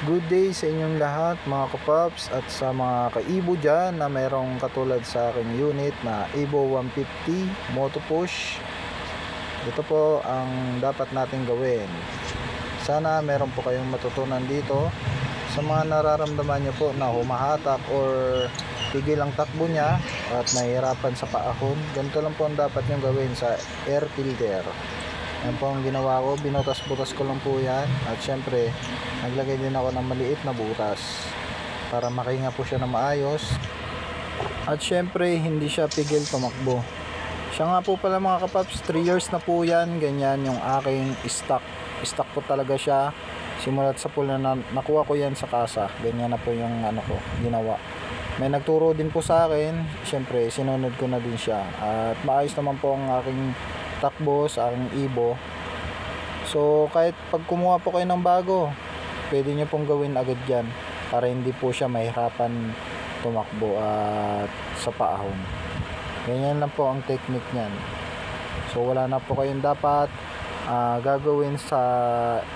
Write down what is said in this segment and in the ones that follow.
Good day sa inyong lahat mga kapaps at sa mga kaibo dyan na mayroong katulad sa aking unit na Evo 150 Moto Push. Ito po ang dapat natin gawin. Sana meron po kayong matutunan dito. Sa mga nararamdaman nyo po na humahatak or tigil ang takbo niya at nahihirapan sa paahon, ganito lang po ang dapat nyo gawin sa air filter. Yan po ang ginawa ko, binutas-butas ko lang po yan. At syempre, naglagay din ako ng maliit na butas para makahinga po siya na maayos. At syempre, hindi siya pigil tumakbo. Siya nga po pala mga kapaps, 3 years na po yan. Ganyan yung aking stock. Stock po talaga siya. Simulat sa pula na nakuha ko yan sa kasa. Ganyan na po yung ko, ginawa. May nagturo din po sa akin. Syempre, sinunod ko na din siya. At maayos naman po ang aking takbo sa aking Evo. So kahit pag kumuha po kayo ng bago, pwede nyo pong gawin agad yan para hindi po siya mahirapan tumakbo at sa paahon. Ganyan lang po ang technique nyan. So wala na po kayong dapat gagawin sa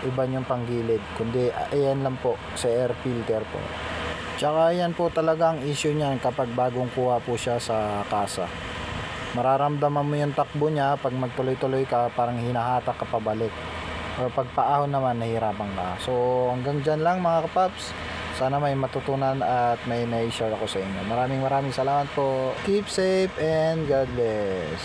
iba nyong panggilid, kundi ayan lang po sa air filter po. Tsaka ayan po talaga ang issue nyan kapag bagong kuha po siya sa kasa. Mararamdaman mo yung takbo niya pag magtuloy-tuloy ka, parang hinahatak ka pabalik, or pag paahon naman nahihirapan ka. So hanggang dyan lang mga kapaps, sana may matutunan at may na-share ako sa inyo. Maraming salamat po. Keep safe and God bless.